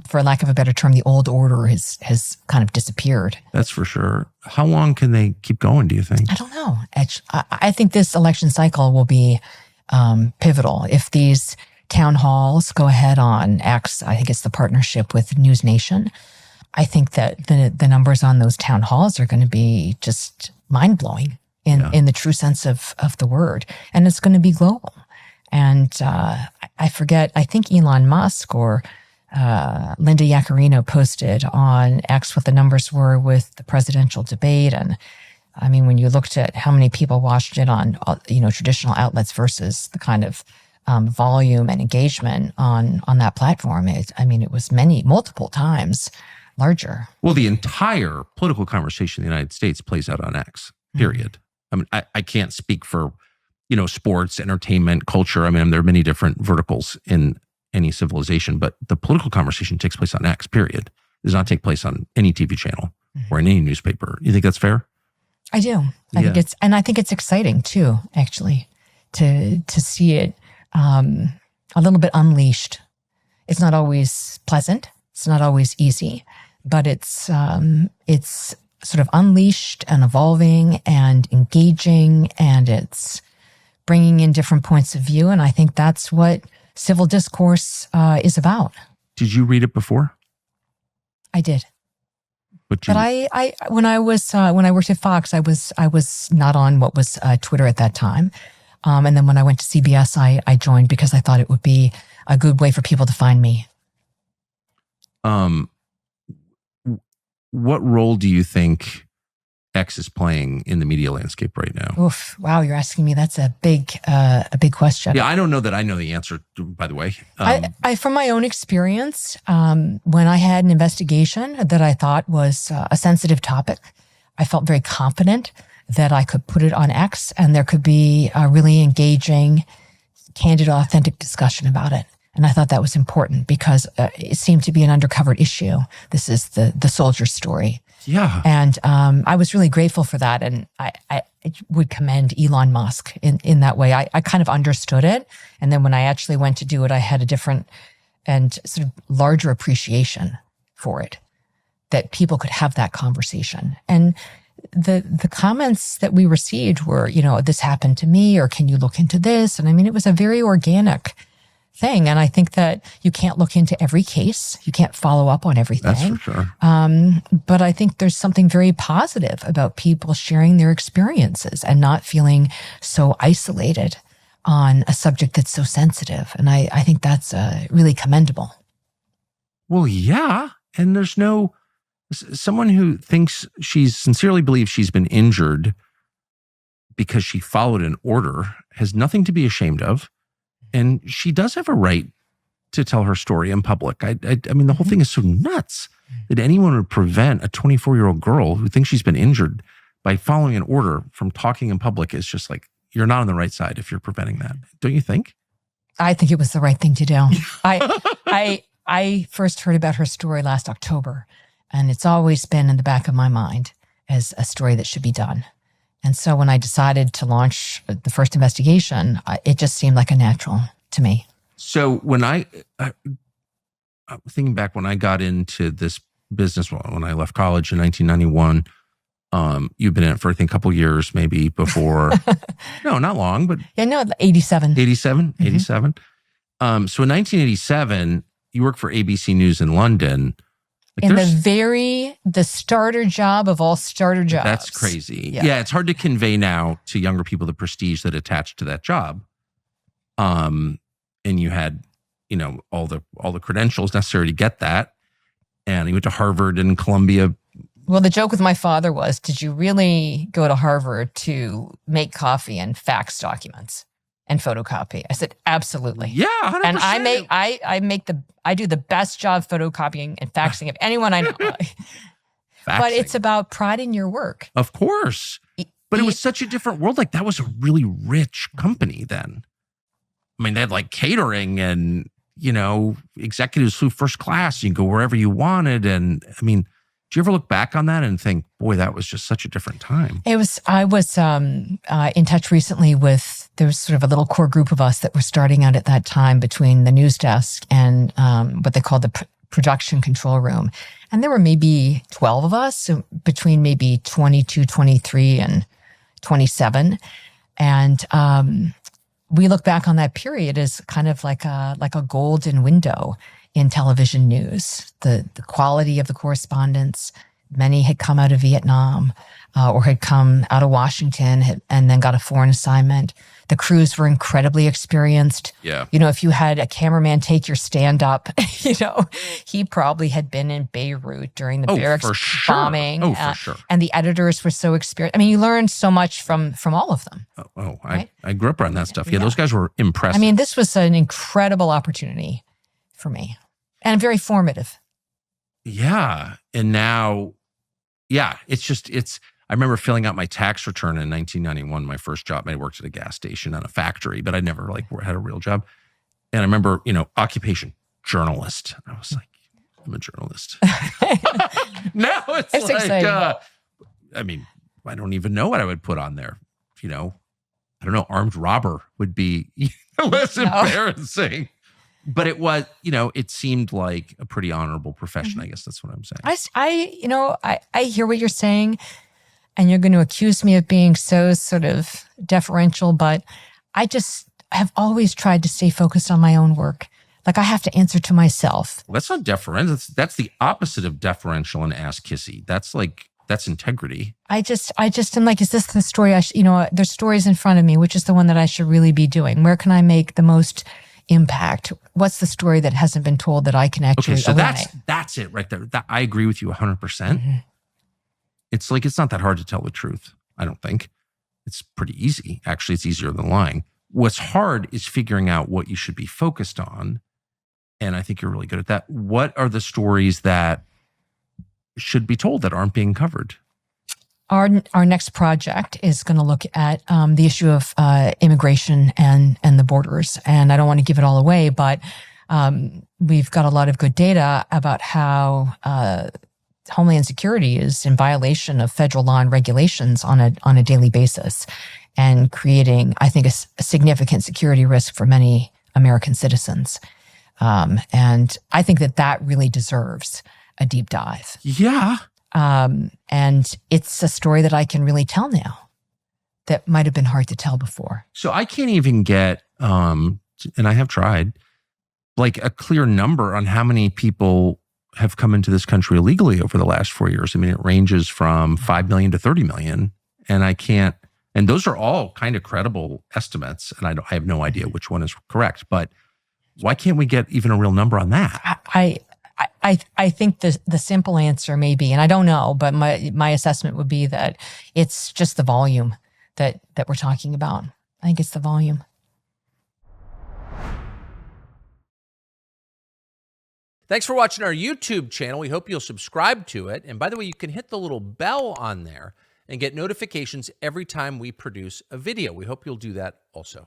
for lack of a better term, the old order has kind of disappeared. That's for sure. How long can they keep going, do you think? I don't know. I think this election cycle will be pivotal. If these town halls go ahead on X, I think it's the partnership with News Nation, I think that the numbers on those town halls are going to be just mind-blowing in the true sense of the word. And it's going to be global. And I forget, I think Elon Musk or Linda Yaccarino posted on X what the numbers were with the presidential debate. And I mean, when you looked at how many people watched it on, traditional outlets versus the kind of volume and engagement on that platform, it was multiple times larger. Well, the entire political conversation in the United States plays out on X, period. I mean, I can't speak for, sports, entertainment, culture. I mean, there are many different verticals in any civilization, but the political conversation takes place on X, period. It does not take place on any TV channel or in any newspaper. You think that's fair? I do. I think it's exciting too, actually, to see it a little bit unleashed. It's not always pleasant. It's not always easy, but it's sort of unleashed and evolving and engaging, and it's bringing in different points of view. And I think that's what civil discourse is about. Did you read it before? I did. But I when I worked at Fox, I was not on what was Twitter at that time. And then when I went to CBS, I joined because I thought it would be a good way for people to find me. What role do you think X is playing in the media landscape right now? Oof! Wow, you're asking me. That's a big question. Yeah, I don't know that I know the answer. By the way, I from my own experience, when I had an investigation that I thought was a sensitive topic, I felt very confident that I could put it on X and there could be a really engaging, candid, authentic discussion about it. And I thought that was important because it seemed to be an undercovered issue. This is the soldier story. Yeah. And I was really grateful for that. And I would commend Elon Musk in that way. I kind of understood it. And then when I actually went to do it, I had a different and sort of larger appreciation for it, that people could have that conversation. And the comments that we received were, this happened to me, or can you look into this? And I mean, it was a very organic thing. And I think that you can't look into every case. You can't follow up on everything. That's for sure. But I think there's something very positive about people sharing their experiences and not feeling so isolated on a subject that's so sensitive. And I think that's really commendable. Well, yeah. And there's someone who thinks sincerely believes she's been injured because she followed an order has nothing to be ashamed of. And she does have a right to tell her story in public. I mean, the whole thing is so nuts that anyone would prevent a 24-year-old girl who thinks she's been injured by following an order from talking in public. Is just like, you're not on the right side if you're preventing that. Don't you think? I think it was the right thing to do. I first heard about her story last October, and it's always been in the back of my mind as a story that should be done. And so when I decided to launch the first investigation, it just seemed like a natural to me. So when thinking back when I got into this business, when I left college in 1991, you've been in it for, I think, a couple years, maybe before. No, not long, but. Yeah, no, 87. 87. So in 1987, you worked for ABC News in London. In the starter job of all starter jobs. That's crazy. Yeah, it's hard to convey now to younger people the prestige that attached to that job. And you had, all the credentials necessary to get that. And you went to Harvard and Columbia. Well, the joke with my father was, did you really go to Harvard to make coffee and fax documents and photocopy? I said, absolutely. Yeah, 100%. And I do the best job photocopying and faxing of anyone I know. But it's about pride in your work. Of course. But it was such a different world. Like, that was a really rich company then. I mean, they had like catering and, executives flew first class. You can go wherever you wanted. And I mean, do you ever look back on that and think, boy, that was just such a different time? I was in touch recently with, there was sort of a little core group of us that were starting out at that time between the news desk and what they called the production control room. And there were maybe 12 of us, so between maybe 22, 23, and 27. And we look back on that period as kind of like a golden window in television news. The quality of the correspondents, many had come out of Vietnam or had come out of Washington and then got a foreign assignment. The crews were incredibly experienced. Yeah. If you had a cameraman take your stand up, he probably had been in Beirut during the barracks bombing. Oh, for sure. And the editors were so experienced. I mean, you learned so much from all of them. Right? I grew up around that stuff. Yeah, those guys were impressive. I mean, this was an incredible opportunity for me and very formative. Yeah. And now, I remember filling out my tax return in 1991, my first job. I worked at a gas station on a factory, but I never had a real job. And I remember, occupation, journalist. I was like, I'm a journalist. Now it's like, exciting. I mean, I don't even know what I would put on there. I don't know, armed robber would be less embarrassing. But it was, it seemed like a pretty honorable profession. I guess that's what I'm saying. I hear what you're saying. And you're going to accuse me of being so sort of deferential, but I have always tried to stay focused on my own work. Like I have to answer to myself. Well, that's not deferential. That's the opposite of deferential and ass kissy. That's integrity. I just am like, is this the story there's stories in front of me, which is the one that I should really be doing? Where can I make the most impact? What's the story that hasn't been told that I can actually Okay, so that's it right there. I agree with you 100%. Mm-hmm. It's like, it's not that hard to tell the truth. I don't think. It's pretty easy. Actually, it's easier than lying. What's hard is figuring out what you should be focused on. And I think you're really good at that. What are the stories that should be told that aren't being covered? Our next project is going to look at the issue of immigration and the borders. And I don't want to give it all away, but we've got a lot of good data about how Homeland Security is in violation of federal law and regulations on a daily basis, and creating, I think, a significant security risk for many American citizens. And I think that really deserves a deep dive. Yeah. And it's a story that I can really tell now that might have been hard to tell before. So I can't even get, and I have tried, like a clear number on how many people have come into this country illegally over the last 4 years. I mean, it ranges from 5 million to 30 million. And I can't, and those are all kind of credible estimates. And I have no idea which one is correct, but why can't we get even a real number on that? I think the simple answer may be, and I don't know, but my assessment would be that it's just the volume that we're talking about. I think it's the volume. Thanks for watching our YouTube channel. We hope you'll subscribe to it. And by the way, you can hit the little bell on there and get notifications every time we produce a video. We hope you'll do that also.